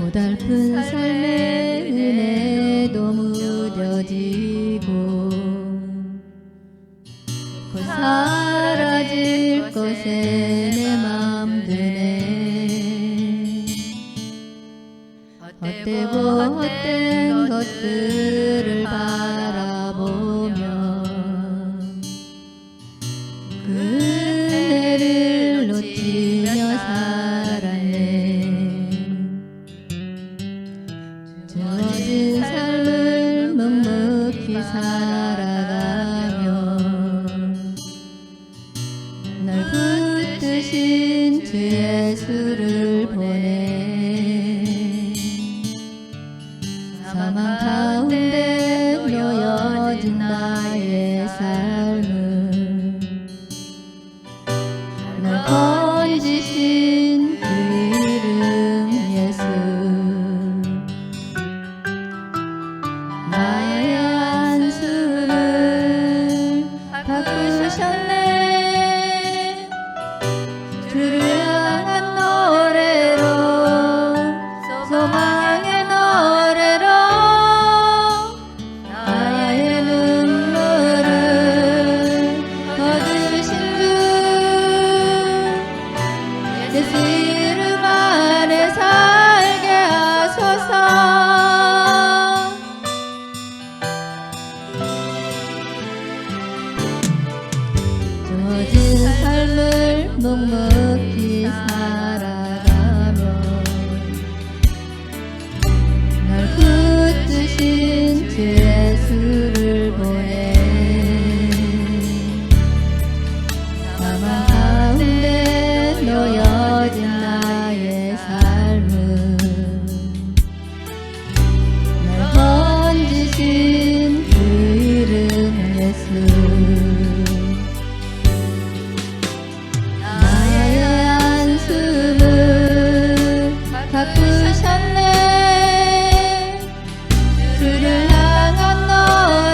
고달픈 삶의 은혜도 무뎌지고 곧 사라질 것에 내 맘 드네. 헛되고 헛된 것들을 바라보며 그 은혜를 놓치며 살았네. 주어진 삶을 묵묵히 살아가며 날 붙드신 주 예수를 보내. 사망 가운데 놓여진 나의 삶을 날 건지신 그 이름 예수. 나의 안수를 바꾸셨네. 주를 향한 노래로 소망의 노래로 나의 눈물을 거두신 주 예수 이름 안에 살게 하소서. 주어진 삶을 묵묵히 살아가며 날 붙드신 주 예수를 보내. 사망 가운데 놓여진 나의 삶은 날 건지신 그 이름 예수. 바꾸셨네. 주를 향한 노래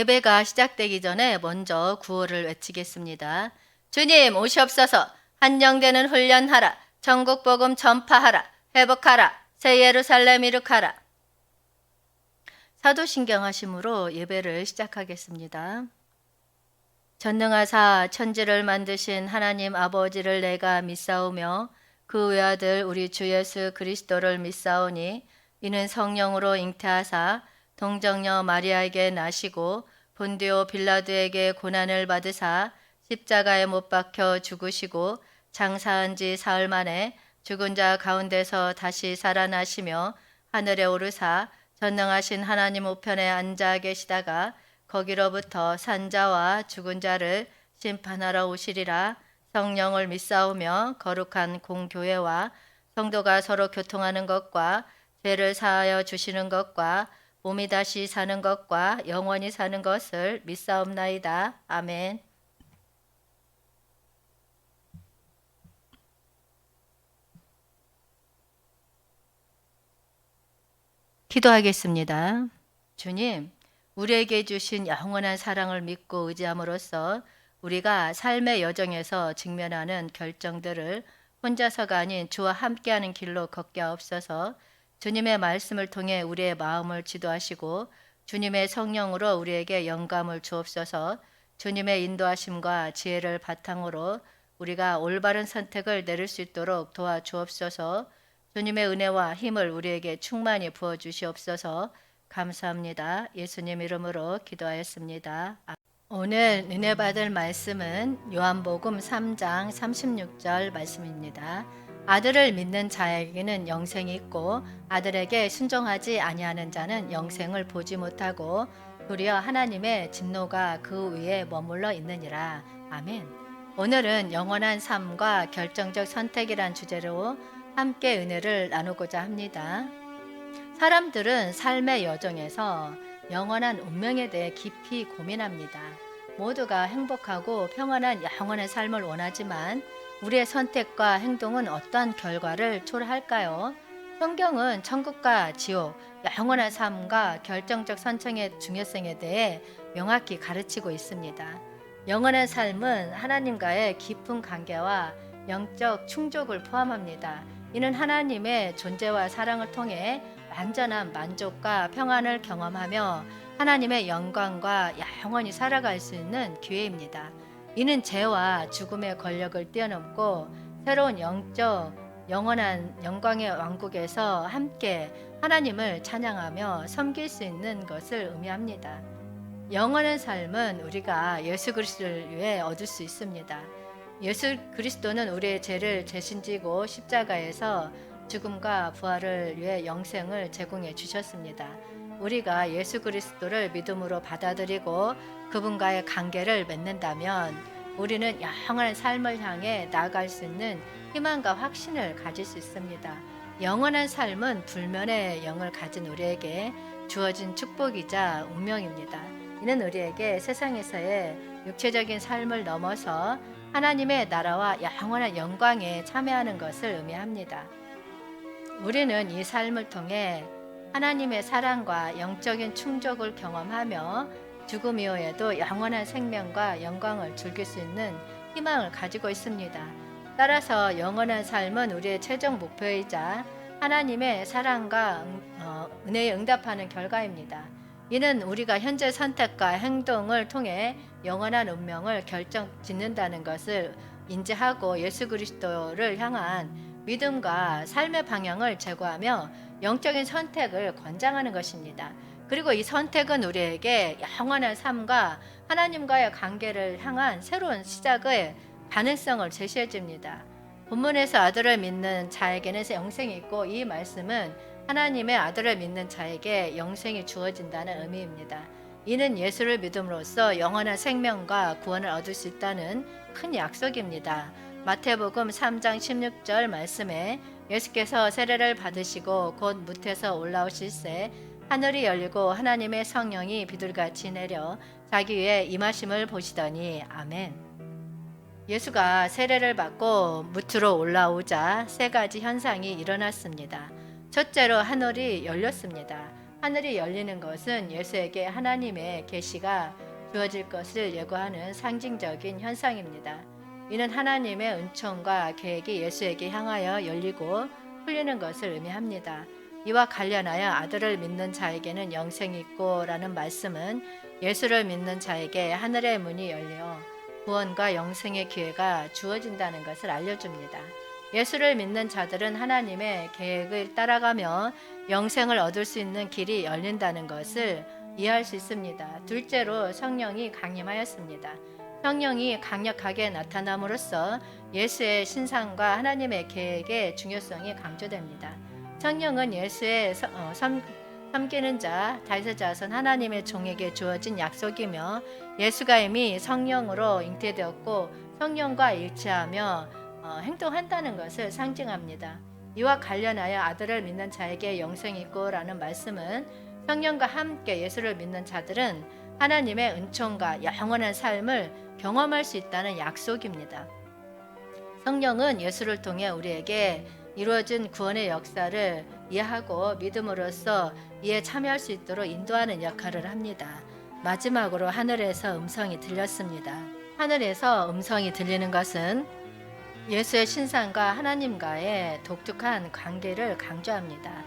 예배가 시작되기 전에 먼저 구호를 외치겠습니다. 주님 오시옵소서. 한영되는 훈련하라. 천국 복음 전파하라. 회복하라. 새 예루살렘 이룩하라. 사도신경 하심으로 예배를 시작하겠습니다. 전능하사 천지를 만드신 하나님 아버지를 내가 믿사오며 그 외아들 우리 주 예수 그리스도를 믿사오니 이는 성령으로 잉태하사 동정녀 마리아에게 나시고 본디오 빌라도에게 고난을 받으사 십자가에 못 박혀 죽으시고 장사한 지 사흘 만에 죽은 자 가운데서 다시 살아나시며 하늘에 오르사 전능하신 하나님 우편에 앉아 계시다가 거기로부터 산자와 죽은 자를 심판하러 오시리라. 성령을 믿사오며 거룩한 공교회와 성도가 서로 교통하는 것과 죄를 사하여 주시는 것과 몸이 다시 사는 것과 영원히 사는 것을 믿사옵나이다. 아멘. 기도하겠습니다. 주님, 우리에게 주신 영원한 사랑을 믿고 의지함으로써 우리가 삶의 여정에서 직면하는 결정들을 혼자서가 아닌 주와 함께하는 길로 걷게 하옵소서. 주님의 말씀을 통해 우리의 마음을 지도하시고 주님의 성령으로 우리에게 영감을 주옵소서. 주님의 인도하심과 지혜를 바탕으로 우리가 올바른 선택을 내릴 수 있도록 도와주옵소서. 주님의 은혜와 힘을 우리에게 충만히 부어주시옵소서. 감사합니다. 예수님 이름으로 기도하였습니다. 오늘 은혜 받을 말씀은 요한복음 3장 36절 말씀입니다. 아들을 믿는 자에게는 영생이 있고 아들에게 순종하지 아니하는 자는 영생을 보지 못하고 도리어 하나님의 진노가 그 위에 머물러 있느니라. 아멘. 오늘은 영원한 삶과 결정적 선택이란 주제로 함께 은혜를 나누고자 합니다. 사람들은 삶의 여정에서 영원한 운명에 대해 깊이 고민합니다. 모두가 행복하고 평안한 영원한 삶을 원하지만 우리의 선택과 행동은 어떤 결과를 초래할까요? 성경은 천국과 지옥, 영원한 삶과 결정적 선택의 중요성에 대해 명확히 가르치고 있습니다. 영원한 삶은 하나님과의 깊은 관계와 영적 충족을 포함합니다. 이는 하나님의 존재와 사랑을 통해 완전한 만족과 평안을 경험하며 하나님의 영광과 영원히 살아갈 수 있는 기회입니다. 이는 죄와 죽음의 권력을 뛰어넘고 새로운 영원한 영광의 왕국에서 함께 하나님을 찬양하며 섬길 수 있는 것을 의미합니다. 영원한 삶은 우리가 예수 그리스도를 위해 얻을 수 있습니다. 예수 그리스도는 우리의 죄를 대신지고 십자가에서 죽음과 부활을 위해 영생을 제공해 주셨습니다. 우리가 예수 그리스도를 믿음으로 받아들이고 그분과의 관계를 맺는다면 우리는 영원한 삶을 향해 나아갈 수 있는 희망과 확신을 가질 수 있습니다. 영원한 삶은 불면의 영을 가진 우리에게 주어진 축복이자 운명입니다. 이는 우리에게 세상에서의 육체적인 삶을 넘어서 하나님의 나라와 영원한 영광에 참여하는 것을 의미합니다. 우리는 이 삶을 통해 하나님의 사랑과 영적인 충족을 경험하며 죽음 이후에도 영원한 생명과 영광을 즐길 수 있는 희망을 가지고 있습니다. 따라서 영원한 삶은 우리의 최종 목표이자 하나님의 사랑과 은혜에 응답하는 결과입니다. 이는 우리가 현재 선택과 행동을 통해 영원한 운명을 결정짓는다는 것을 인지하고 예수 그리스도를 향한 믿음과 삶의 방향을 제고하며 영적인 선택을 권장하는 것입니다. 그리고 이 선택은 우리에게 영원한 삶과 하나님과의 관계를 향한 새로운 시작의 가능성을 제시해 줍니다. 본문에서 아들을 믿는 자에게는 영생이 있고 이 말씀은 하나님의 아들을 믿는 자에게 영생이 주어진다는 의미입니다. 이는 예수를 믿음으로써 영원한 생명과 구원을 얻을 수 있다는 큰 약속입니다. 마태복음 3장 16절 말씀에 예수께서 세례를 받으시고 곧 무태서 올라오실새 하늘이 열리고 하나님의 성령이 비둘같이 내려 자기 위에 임하심을 보시더니 아멘. 예수가 세례를 받고 무트로 올라오자 세 가지 현상이 일어났습니다. 첫째로 하늘이 열렸습니다. 하늘이 열리는 것은 예수에게 하나님의 계시가 주어질 것을 예고하는 상징적인 현상입니다. 이는 하나님의 은총과 계획이 예수에게 향하여 열리고 풀리는 것을 의미합니다. 이와 관련하여 아들을 믿는 자에게는 영생이 있고 라는 말씀은 예수를 믿는 자에게 하늘의 문이 열려 구원과 영생의 기회가 주어진다는 것을 알려줍니다. 예수를 믿는 자들은 하나님의 계획을 따라가며 영생을 얻을 수 있는 길이 열린다는 것을 이해할 수 있습니다. 둘째로 성령이 강림하였습니다. 성령이 강력하게 나타남으로써 예수의 신상과 하나님의 계획의 중요성이 강조됩니다. 성령은 예수의 섬기는 자, 다윗의 자손 하나님의 종에게 주어진 약속이며 예수가 이미 성령으로 잉태되었고 성령과 일치하며 행동한다는 것을 상징합니다. 이와 관련하여 아들을 믿는 자에게 영생이 있고라는 말씀은 성령과 함께 예수를 믿는 자들은 하나님의 은총과 영원한 삶을 경험할 수 있다는 약속입니다. 성령은 예수를 통해 우리에게 이루어진 구원의 역사를 이해하고 믿음으로써 이에 참여할 수 있도록 인도하는 역할을 합니다. 마지막으로 하늘에서 음성이 들렸습니다. 하늘에서 음성이 들리는 것은 예수의 신상과 하나님과의 독특한 관계를 강조합니다.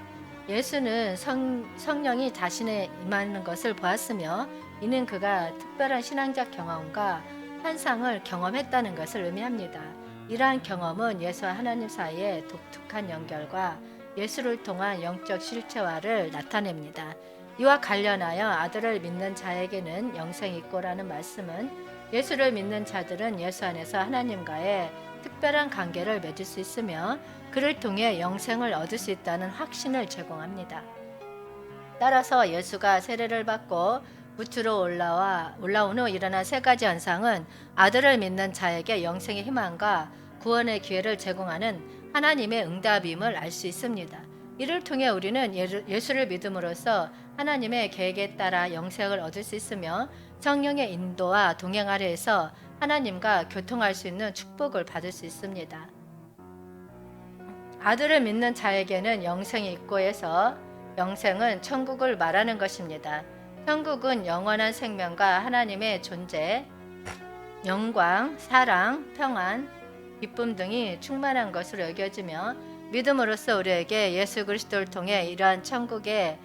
예수는 성령이 자신에 임하는 것을 보았으며 이는 그가 특별한 신앙적 경험과 환상을 경험했다는 것을 의미합니다. 이러한 경험은 예수와 하나님 사이의 독특한 연결과 예수를 통한 영적 실체화를 나타냅니다. 이와 관련하여 아들을 믿는 자에게는 영생이 있고라는 말씀은 예수를 믿는 자들은 예수 안에서 하나님과의 특별한 관계를 맺을 수 있으며 그를 통해 영생을 얻을 수 있다는 확신을 제공합니다. 따라서 예수가 세례를 받고 무트로 올라온 후 일어난 세 가지 현상은 아들을 믿는 자에게 영생의 희망과 구원의 기회를 제공하는 하나님의 응답임을 알 수 있습니다. 이를 통해 우리는 예수를 믿음으로써 하나님의 계획에 따라 영생을 얻을 수 있으며 성령의 인도와 동행 아래에서 하나님과 교통할 수 있는 축복을 받을 수 있습니다. 아들을 믿는 자에게는 영생이 있고 해서 영생은 천국을 말하는 것입니다. 천국은 영원한 생명과 하나님의 존재, 영광, 사랑, 평안, 기쁨 등이 충만한 것으로 여겨지며 믿음으로써 우리에게 예수 그리스도를 통해 이러한 천국의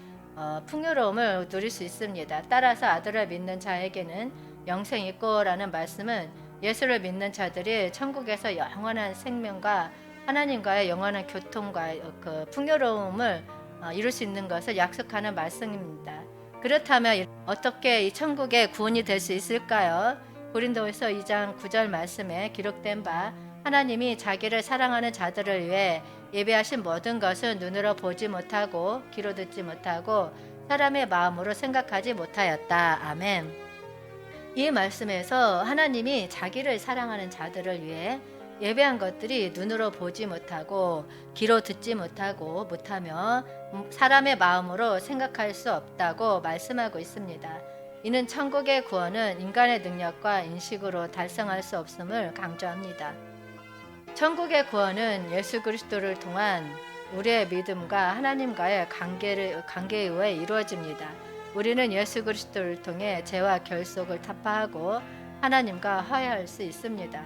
풍요로움을 누릴 수 있습니다. 따라서 아들을 믿는 자에게는 영생이 있고라는 말씀은 예수를 믿는 자들이 천국에서 영원한 생명과 하나님과의 영원한 교통과 그 풍요로움을 이룰 수 있는 것을 약속하는 말씀입니다. 그렇다면 어떻게 이 천국의 구원이 될 수 있을까요? 고린도후서 2장 9절 말씀에 기록된 바 하나님이 자기를 사랑하는 자들을 위해 예배하신 모든 것은 눈으로 보지 못하고 귀로 듣지 못하고 사람의 마음으로 생각하지 못하였다. 아멘. 이 말씀에서 하나님이 자기를 사랑하는 자들을 위해 예배한 것들이 눈으로 보지 못하고 귀로 듣지 못하며 사람의 마음으로 생각할 수 없다고 말씀하고 있습니다. 이는 천국의 구원은 인간의 능력과 인식으로 달성할 수 없음을 강조합니다. 천국의 구원은 예수 그리스도를 통한 우리의 믿음과 하나님과의 관계에 의해 이루어집니다. 우리는 예수 그리스도를 통해 죄와 결속을 타파하고 하나님과 화해할 수 있습니다.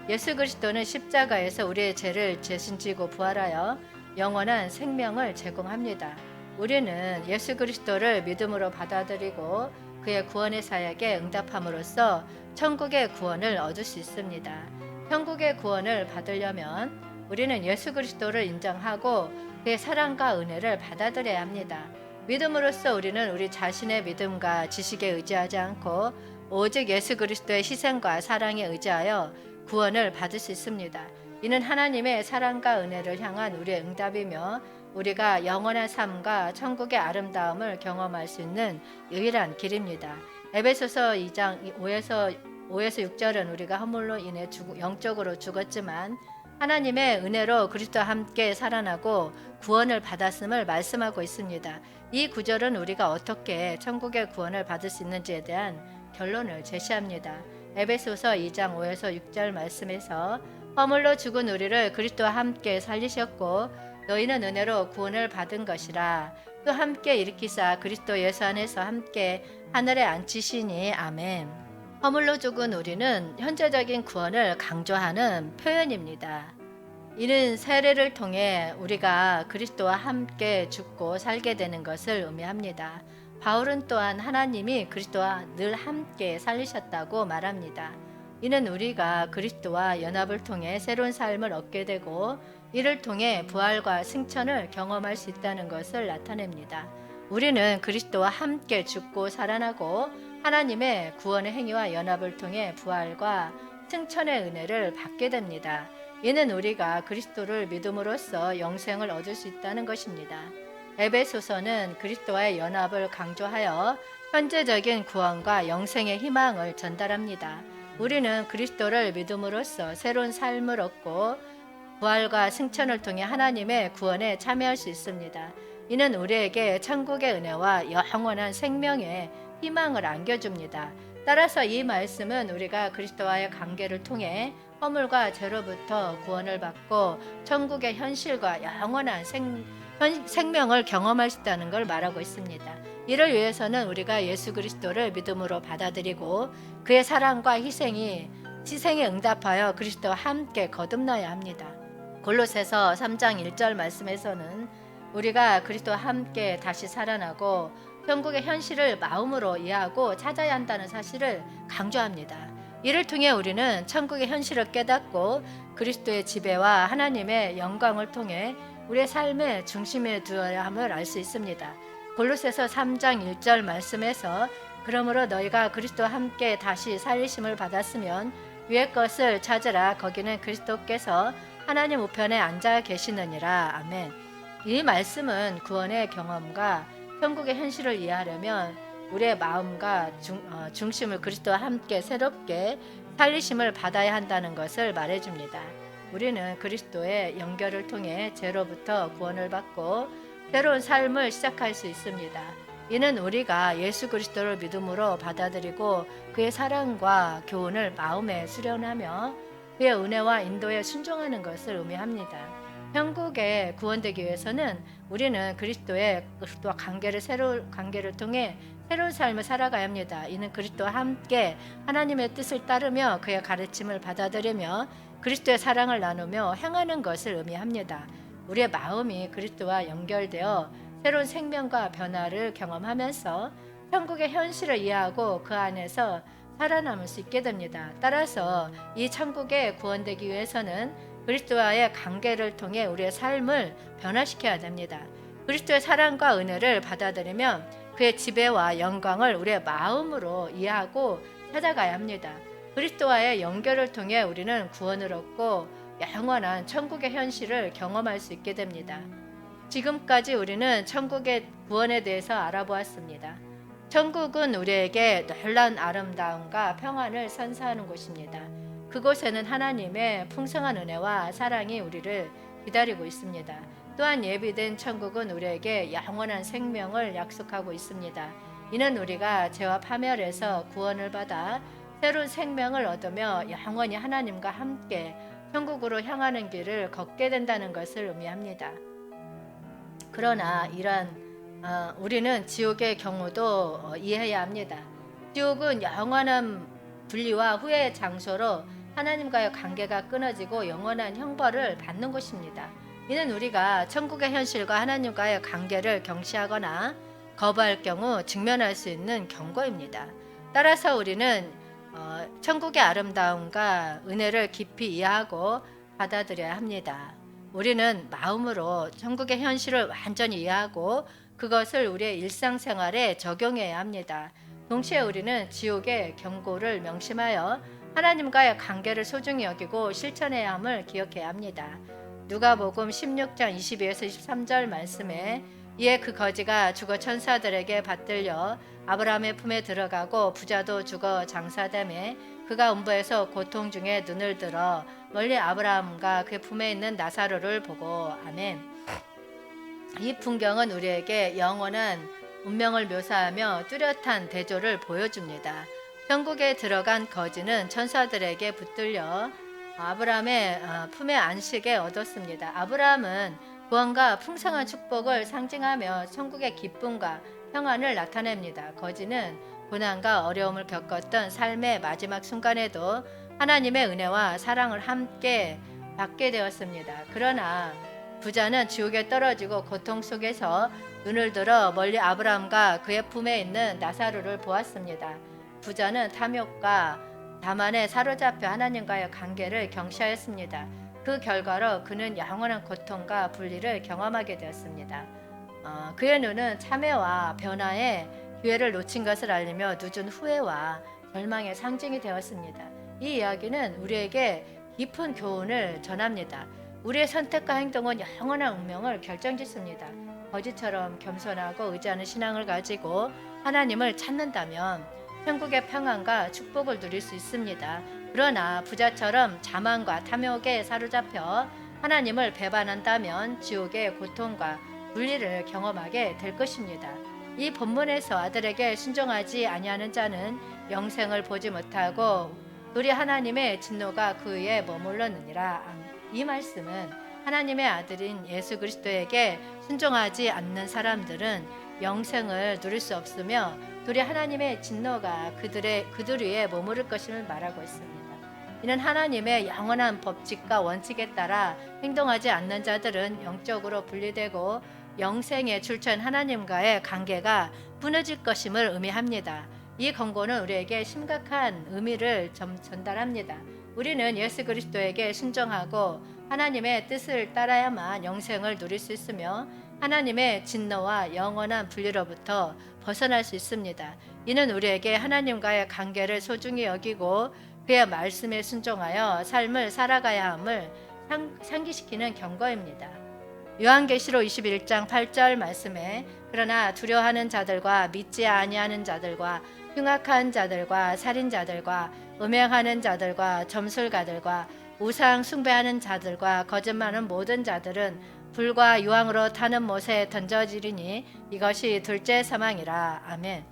예수 그리스도는 십자가에서 우리의 죄를 대신지고 부활하여 영원한 생명을 제공합니다. 우리는 예수 그리스도를 믿음으로 받아들이고 그의 구원의 사역에 응답함으로써 천국의 구원을 얻을 수 있습니다. 천국의 구원을 받으려면 우리는 예수 그리스도를 인정하고 그의 사랑과 은혜를 받아들여야 합니다. 믿음으로써 우리는 우리 자신의 믿음과 지식에 의지하지 않고 오직 예수 그리스도의 희생과 사랑에 의지하여 구원을 받을 수 있습니다. 이는 하나님의 사랑과 은혜를 향한 우리의 응답이며 우리가 영원한 삶과 천국의 아름다움을 경험할 수 있는 유일한 길입니다. 에베소서 2장 5에서 6절은 우리가 허물로 인해 영적으로 죽었지만 하나님의 은혜로 그리스도와 함께 살아나고 구원을 받았음을 말씀하고 있습니다. 이 구절은 우리가 어떻게 천국의 구원을 받을 수 있는지에 대한 결론을 제시합니다. 에베소서 2장 5에서 6절 말씀에서 허물로 죽은 우리를 그리스도와 함께 살리셨고 너희는 은혜로 구원을 받은 것이라 또 함께 일으키사 그리스도 예수 안에서 함께 하늘에 앉히시니 아멘. 허물로 죽은 우리는 현재적인 구원을 강조하는 표현입니다. 이는 세례를 통해 우리가 그리스도와 함께 죽고 살게 되는 것을 의미합니다. 바울은 또한 하나님이 그리스도와 늘 함께 살리셨다고 말합니다. 이는 우리가 그리스도와 연합을 통해 새로운 삶을 얻게 되고 이를 통해 부활과 승천을 경험할 수 있다는 것을 나타냅니다. 우리는 그리스도와 함께 죽고 살아나고 하나님의 구원의 행위와 연합을 통해 부활과 승천의 은혜를 받게 됩니다. 이는 우리가 그리스도를 믿음으로써 영생을 얻을 수 있다는 것입니다. 에베소서는 그리스도와의 연합을 강조하여 현재적인 구원과 영생의 희망을 전달합니다. 우리는 그리스도를 믿음으로써 새로운 삶을 얻고 부활과 승천을 통해 하나님의 구원에 참여할 수 있습니다. 이는 우리에게 천국의 은혜와 영원한 생명의 희망을 안겨줍니다. 따라서 이 말씀은 우리가 그리스도와의 관계를 통해 허물과 죄로부터 구원을 받고 천국의 현실과 영원한 생명을 경험할 수 있다는 걸 말하고 있습니다. 이를 위해서는 우리가 예수 그리스도를 믿음으로 받아들이고 그의 사랑과 희생에 응답하여 그리스도와 함께 거듭나야 합니다. 골로새서 3장 1절 말씀에서는 우리가 그리스도와 함께 다시 살아나고 천국의 현실을 마음으로 이해하고 찾아야 한다는 사실을 강조합니다. 이를 통해 우리는 천국의 현실을 깨닫고 그리스도의 지배와 하나님의 영광을 통해 우리의 삶의 중심에 두어야 함을 알 수 있습니다. 골로새서 3장 1절 말씀에서 그러므로 너희가 그리스도와 함께 다시 살리심을 받았으면 위의 것을 찾으라. 거기는 그리스도께서 하나님 우편에 앉아 계시느니라. 아멘. 이 말씀은 구원의 경험과 천국의 현실을 이해하려면 우리의 마음과 중심을 그리스도와 함께 새롭게 살리심을 받아야 한다는 것을 말해줍니다. 우리는 그리스도의 연결을 통해 죄로부터 구원을 받고 새로운 삶을 시작할 수 있습니다. 이는 우리가 예수 그리스도를 믿음으로 받아들이고 그의 사랑과 교훈을 마음에 수련하며 그의 은혜와 인도에 순종하는 것을 의미합니다. 천국에 구원되기 위해서는 우리는 그리스도와 관계를 통해 새로운 삶을 살아가야 합니다. 이는 그리스도와 함께 하나님의 뜻을 따르며 그의 가르침을 받아들이며 그리스도의 사랑을 나누며 행하는 것을 의미합니다. 우리의 마음이 그리스도와 연결되어 새로운 생명과 변화를 경험하면서 천국의 현실을 이해하고 그 안에서 살아남을 수 있게 됩니다. 따라서 이 천국에 구원되기 위해서는 그리스도와의 관계를 통해 우리의 삶을 변화시켜야 됩니다. 그리스도의 사랑과 은혜를 받아들이면 그의 지배와 영광을 우리의 마음으로 이해하고 찾아가야 합니다. 그리스도와의 연결을 통해 우리는 구원을 얻고 영원한 천국의 현실을 경험할 수 있게 됩니다. 지금까지 우리는 천국의 구원에 대해서 알아보았습니다. 천국은 우리에게 놀라운 아름다움과 평안을 선사하는 곳입니다. 그곳에는 하나님의 풍성한 은혜와 사랑이 우리를 기다리고 있습니다. 또한 예비된 천국은 우리에게 영원한 생명을 약속하고 있습니다. 이는 우리가 죄와 파멸에서 구원을 받아 새로운 생명을 얻으며 영원히 하나님과 함께 천국으로 향하는 길을 걷게 된다는 것을 의미합니다. 그러나 우리는 지옥의 경우도 이해해야 합니다. 지옥은 영원한 분리와 후회의 장소로 하나님과의 관계가 끊어지고 영원한 형벌을 받는 곳입니다. 이는 우리가 천국의 현실과 하나님과의 관계를 경시하거나 거부할 경우 직면할 수 있는 경고입니다. 따라서 우리는 천국의 아름다움과 은혜를 깊이 이해하고 받아들여야 합니다. 우리는 마음으로 천국의 현실을 완전히 이해하고 그것을 우리의 일상생활에 적용해야 합니다. 동시에 우리는 지옥의 경고를 명심하여 하나님과의 관계를 소중히 여기고 실천해야 함을 기억해야 합니다. 누가복음 16장 22에서 23절 말씀에 이에 그 거지가 죽어 천사들에게 받들려 아브라함의 품에 들어가고 부자도 죽어 장사되매 그가 음부에서 고통 중에 눈을 들어 멀리 아브라함과 그 품에 있는 나사로를 보고 아멘. 이 풍경은 우리에게 영원한 운명을 묘사하며 뚜렷한 대조를 보여줍니다. 천국에 들어간 거지는 천사들에게 붙들려 아브라함의 품에 안식에 얻었습니다. 아브라함은 구원과 풍성한 축복을 상징하며 천국의 기쁨과 평안을 나타냅니다. 거지는 고난과 어려움을 겪었던 삶의 마지막 순간에도 하나님의 은혜와 사랑을 함께 받게 되었습니다. 그러나 부자는 지옥에 떨어지고 고통 속에서 눈을 들어 멀리 아브라함과 그의 품에 있는 나사로를 보았습니다. 부자는 탐욕과 다만에 사로잡혀 하나님과의 관계를 경시하였습니다. 그 결과로 그는 영원한 고통과 분리를 경험하게 되었습니다. 그의 눈은 참회와 변화의 기회를 놓친 것을 알리며 늦은 후회와 절망의 상징이 되었습니다. 이 이야기는 우리에게 깊은 교훈을 전합니다. 우리의 선택과 행동은 영원한 운명을 결정짓습니다. 거지처럼 겸손하고 의지하는 신앙을 가지고 하나님을 찾는다면 천국의 평안과 축복을 누릴 수 있습니다. 그러나 부자처럼 자만과 탐욕에 사로잡혀 하나님을 배반한다면 지옥의 고통과 분리를 경험하게 될 것입니다. 이 본문에서 아들에게 순종하지 아니하는 자는 영생을 보지 못하고 도리 하나님의 진노가 그 위에 머물렀느니라. 이 말씀은 하나님의 아들인 예수 그리스도에게 순종하지 않는 사람들은 영생을 누릴 수 없으며 도리 하나님의 진노가 그들 위에 머무를 것임을 말하고 있습니다. 이는 하나님의 영원한 법칙과 원칙에 따라 행동하지 않는 자들은 영적으로 분리되고 영생에 출처인 하나님과의 관계가 끊어질 것임을 의미합니다. 이 권고는 우리에게 심각한 의미를 전달합니다. 우리는 예수 그리스도에게 순종하고 하나님의 뜻을 따라야만 영생을 누릴 수 있으며 하나님의 진노와 영원한 분리로부터 벗어날 수 있습니다. 이는 우리에게 하나님과의 관계를 소중히 여기고 그의 말씀에 순종하여 삶을 살아가야 함을 상기시키는 경고입니다. 요한계시록 21장 8절 말씀에 그러나 두려워하는 자들과 믿지 아니하는 자들과 흉악한 자들과 살인자들과 음행하는 자들과 점술가들과 우상 숭배하는 자들과 거짓말하는 모든 자들은 불과 유황으로 타는 못에 던져지리니 이것이 둘째 사망이라. 아멘.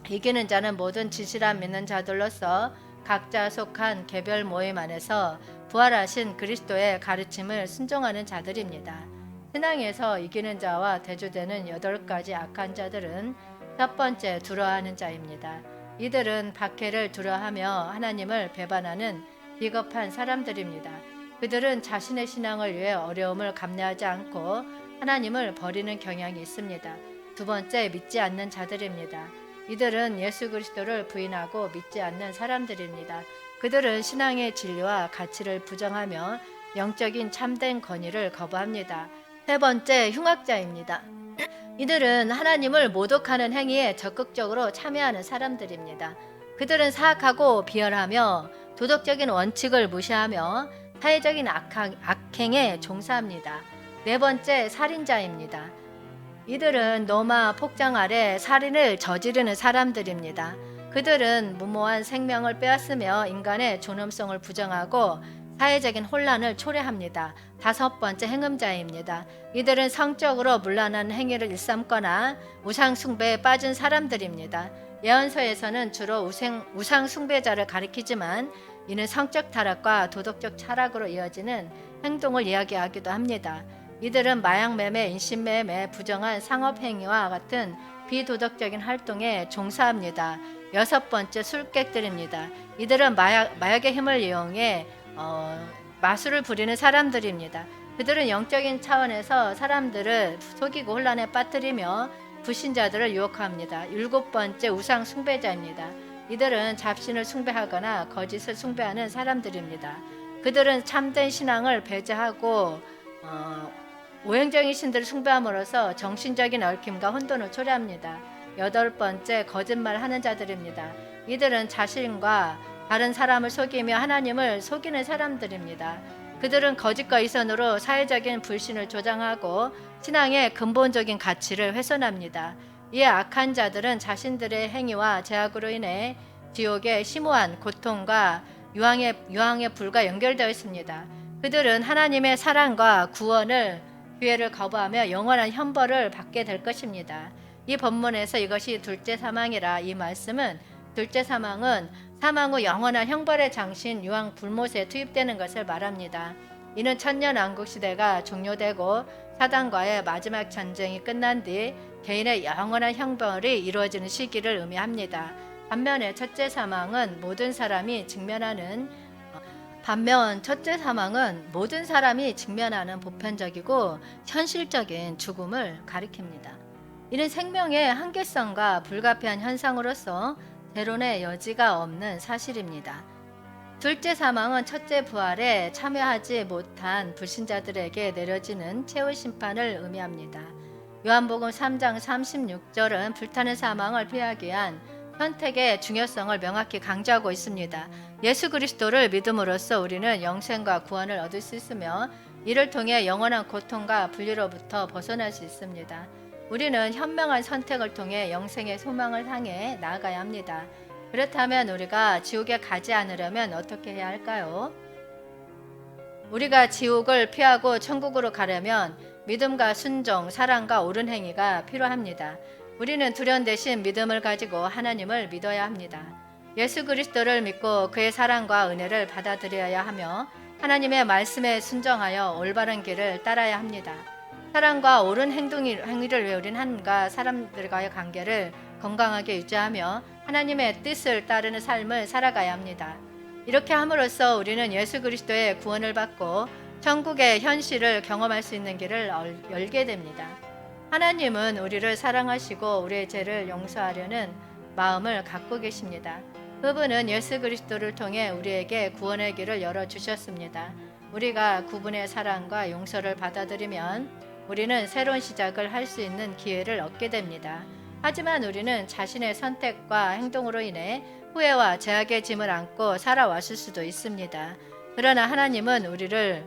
이기는 자는 모든 진실함 믿는 자들로서 각자 속한 개별 모임 안에서 부활하신 그리스도의 가르침을 순종하는 자들입니다. 신앙에서 이기는 자와 대조되는 8가지 악한 자들은 첫 번째 두려워하는 자입니다. 이들은 박해를 두려워하며 하나님을 배반하는 비겁한 사람들입니다. 그들은 자신의 신앙을 위해 어려움을 감내하지 않고 하나님을 버리는 경향이 있습니다. 두 번째, 믿지 않는 자들입니다. 이들은 예수 그리스도를 부인하고 믿지 않는 사람들입니다. 그들은 신앙의 진리와 가치를 부정하며 영적인 참된 권위를 거부합니다. 세 번째, 흉악자입니다. 이들은 하나님을 모독하는 행위에 적극적으로 참여하는 사람들입니다. 그들은 사악하고 비열하며 도덕적인 원칙을 무시하며 사회적인 악행에 종사합니다. 네 번째, 살인자입니다. 이들은 노마 폭장 아래 살인을 저지르는 사람들입니다. 그들은 무모한 생명을 빼앗으며 인간의 존엄성을 부정하고 사회적인 혼란을 초래합니다. 다섯 번째, 행음자입니다. 이들은 성적으로 문란한 행위를 일삼거나 우상 숭배에 빠진 사람들입니다. 예언서에서는 주로 우상 숭배자를 가리키지만 이는 성적 타락과 도덕적 타락으로 이어지는 행동을 이야기하기도 합니다. 이들은 마약 매매, 인신 매매, 부정한 상업 행위와 같은 비도덕적인 활동에 종사합니다. 여섯 번째, 술객들입니다. 이들은 마약의 힘을 이용해 마술을 부리는 사람들입니다. 그들은 영적인 차원에서 사람들을 속이고 혼란에 빠뜨리며 불신자들을 유혹합니다. 일곱 번째, 우상 숭배자입니다. 이들은 잡신을 숭배하거나 거짓을 숭배하는 사람들입니다. 그들은 참된 신앙을 배제하고 오행적인 신들을 숭배함으로써 정신적인 얽힘과 혼돈을 초래합니다. 여덟 번째, 거짓말하는 자들입니다. 이들은 자신과 다른 사람을 속이며 하나님을 속이는 사람들입니다. 그들은 거짓과 이선으로 사회적인 불신을 조장하고 신앙의 근본적인 가치를 훼손합니다. 이에 악한 자들은 자신들의 행위와 죄악으로 인해 지옥의 심오한 고통과 유황의 불과 연결되어 있습니다. 그들은 하나님의 사랑과 구원을 기회를 거부하며 영원한 형벌을 받게 될 것입니다. 이 본문에서 이것이 둘째 사망이라 이 말씀은 둘째 사망은 사망 후 영원한 형벌의 장신 유황 불못에 투입되는 것을 말합니다. 이는 천년왕국 시대가 종료되고 사단과의 마지막 전쟁이 끝난 뒤 개인의 영원한 형벌이 이루어지는 시기를 의미합니다. 반면 첫째 사망은 모든 사람이 직면하는 보편적이고 현실적인 죽음을 가리킵니다. 이는 생명의 한계성과 불가피한 현상으로서 대론의 여지가 없는 사실입니다. 둘째 사망은 첫째 부활에 참여하지 못한 불신자들에게 내려지는 최후 심판을 의미합니다. 요한복음 3장 36절은 불타는 사망을 피하기 위한 선택의 중요성을 명확히 강조하고 있습니다. 예수 그리스도를 믿음으로써 우리는 영생과 구원을 얻을 수 있으며 이를 통해 영원한 고통과 분리로부터 벗어날 수 있습니다. 우리는 현명한 선택을 통해 영생의 소망을 향해 나아가야 합니다. 그렇다면 우리가 지옥에 가지 않으려면 어떻게 해야 할까요? 우리가 지옥을 피하고 천국으로 가려면 믿음과 순종, 사랑과 옳은 행위가 필요합니다. 우리는 두려움 대신 믿음을 가지고 하나님을 믿어야 합니다. 예수 그리스도를 믿고 그의 사랑과 은혜를 받아들여야 하며 하나님의 말씀에 순종하여 올바른 길을 따라야 합니다. 사랑과 옳은 행위를 위해 우린 하나님과 사람들과의 관계를 건강하게 유지하며 하나님의 뜻을 따르는 삶을 살아가야 합니다. 이렇게 함으로써 우리는 예수 그리스도의 구원을 받고 천국의 현실을 경험할 수 있는 길을 열게 됩니다. 하나님은 우리를 사랑하시고 우리의 죄를 용서하려는 마음을 갖고 계십니다. 그분은 예수 그리스도를 통해 우리에게 구원의 길을 열어주셨습니다. 우리가 그분의 사랑과 용서를 받아들이면 우리는 새로운 시작을 할 수 있는 기회를 얻게 됩니다. 하지만 우리는 자신의 선택과 행동으로 인해 후회와 죄악의 짐을 안고 살아왔을 수도 있습니다. 그러나 하나님은 우리를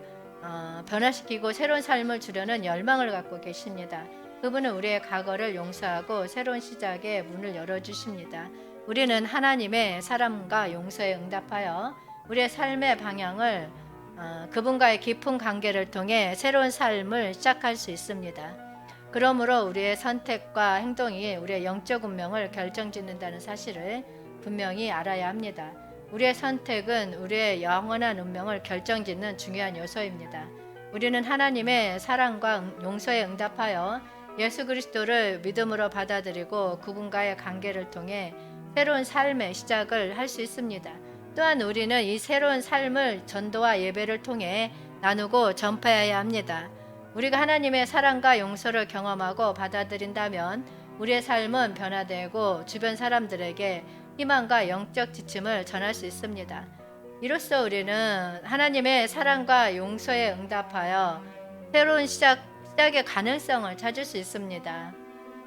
변화시키고 새로운 삶을 주려는 열망을 갖고 계십니다. 그분은 우리의 과거를 용서하고 새로운 시작의 문을 열어주십니다. 우리는 하나님의 사랑과 용서에 응답하여 우리의 삶의 방향을 그분과의 깊은 관계를 통해 새로운 삶을 시작할 수 있습니다. 그러므로 우리의 선택과 행동이 우리의 영적 운명을 결정짓는다는 사실을 분명히 알아야 합니다. 우리의 선택은 우리의 영원한 운명을 결정짓는 중요한 요소입니다. 우리는 하나님의 사랑과 용서에 응답하여 예수 그리스도를 믿음으로 받아들이고 그분과의 관계를 통해 새로운 삶의 시작을 할 수 있습니다. 또한 우리는 이 새로운 삶을 전도와 예배를 통해 나누고 전파해야 합니다. 우리가 하나님의 사랑과 용서를 경험하고 받아들인다면 우리의 삶은 변화되고 주변 사람들에게 희망과 영적 지침을 전할 수 있습니다. 이로써 우리는 하나님의 사랑과 용서에 응답하여 새로운 시작의 가능성을 찾을 수 있습니다.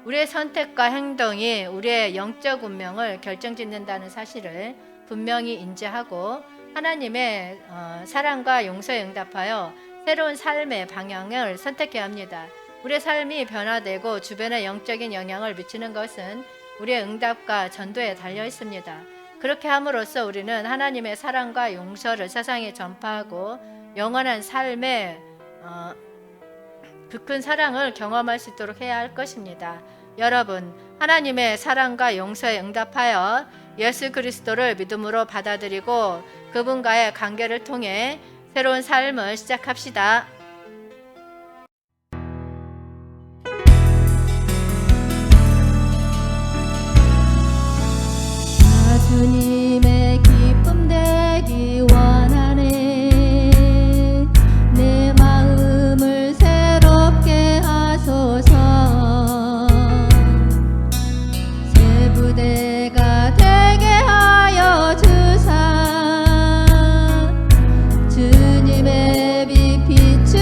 우리의 선택과 행동이 우리의 영적 운명을 결정짓는다는 사실을 분명히 인지하고 하나님의 사랑과 용서에 응답하여 새로운 삶의 방향을 선택해야 합니다. 우리의 삶이 변화되고 주변에 영적인 영향을 미치는 것은 우리의 응답과 전도에 달려 있습니다. 그렇게 함으로써 우리는 하나님의 사랑과 용서를 세상에 전파하고 영원한 삶의 그 큰 사랑을 경험할 수 있도록 해야 할 것입니다. 여러분, 하나님의 사랑과 용서에 응답하여 예수 그리스도를 믿음으로 받아들이고 그분과의 관계를 통해 새로운 삶을 시작합시다. 주님의 기쁨 되기 원하네. 내 마음을 새롭게 하소서. 새 부대가 되게 하여 주사. 주님의 빛 비추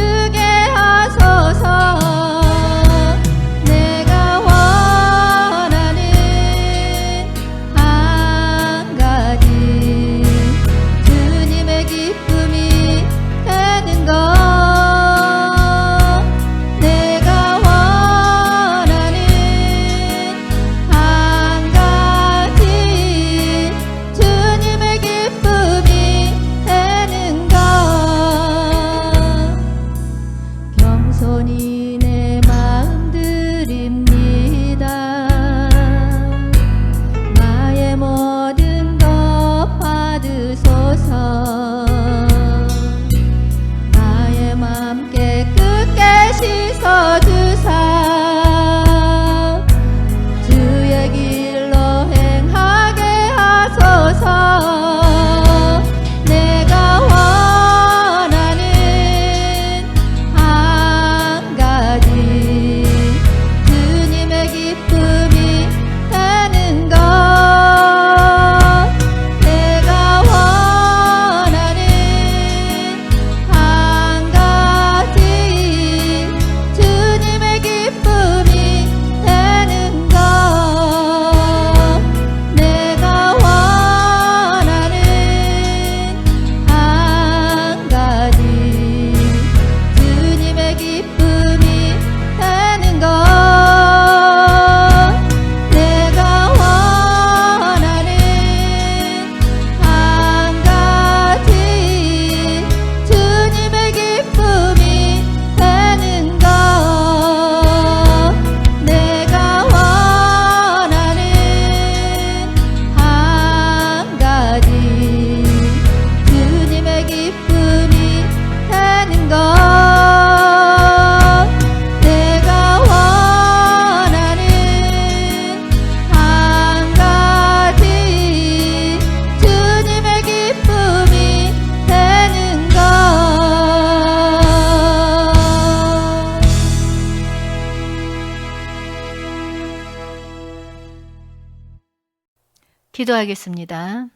기도하겠습니다.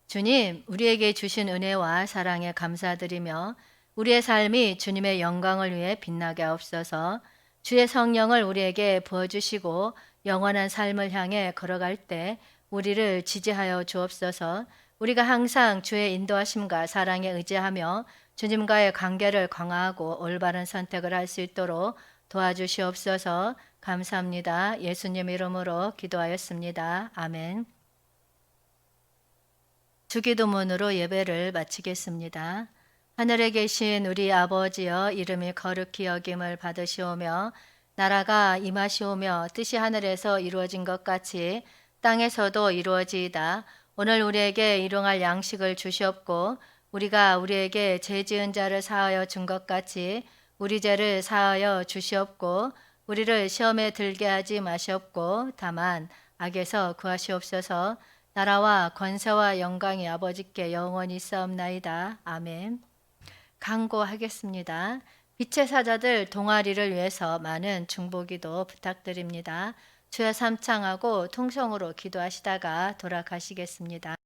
주님, 우리에게 주신 은혜와 사랑에 감사드리며 우리의 삶이 주님의 영광을 위해 빛나게 하옵소서. 주의 성령을 우리에게 부어주시고 영원한 삶을 향해 걸어갈 때 우리를 지지하여 주옵소서. 우리가 항상 주의 인도하심과 사랑에 의지하며 주님과의 관계를 강화하고 올바른 선택을 할 수 있도록 도와주시옵소서. 감사합니다. 예수님 이름으로 기도하였습니다. 아멘. 주기도문으로 예배를 마치겠습니다. 하늘에 계신 우리 아버지여, 이름이 거룩히 여김을 받으시오며 나라가 임하시오며 뜻이 하늘에서 이루어진 것 같이 땅에서도 이루어지이다. 오늘 우리에게 일용할 양식을 주시옵고 우리가 우리에게 죄 지은 자를 사하여 준 것 같이 우리 죄를 사하여 주시옵고 우리를 시험에 들게 하지 마시옵고 다만 악에서 구하시옵소서. 나라와 권세와 영광이 아버지께 영원히 있사옵나이다. 아멘. 강구하겠습니다. 빛의 사자들 동아리를 위해서 많은 중보기도 부탁드립니다. 주여 삼창하고 통성으로 기도하시다가 돌아가시겠습니다.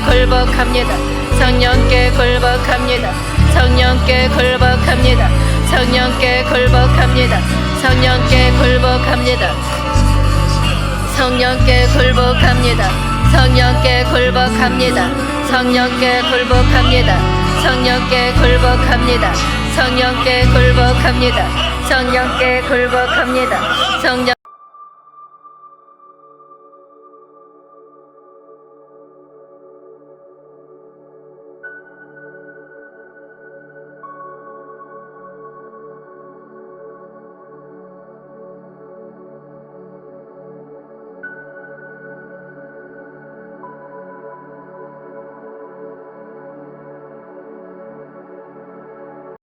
굴복합니다. 성령께 굴복합니다. 성령께 굴복합니다. 성령께 굴복합니다. 성령께 굴복합니다. 성령께 굴복합니다. 성령께 굴복합니다. 성령께 굴복합니다. 성령께 굴복합니다. 성령께 굴복합니다. 성령께 굴복합니다. 성령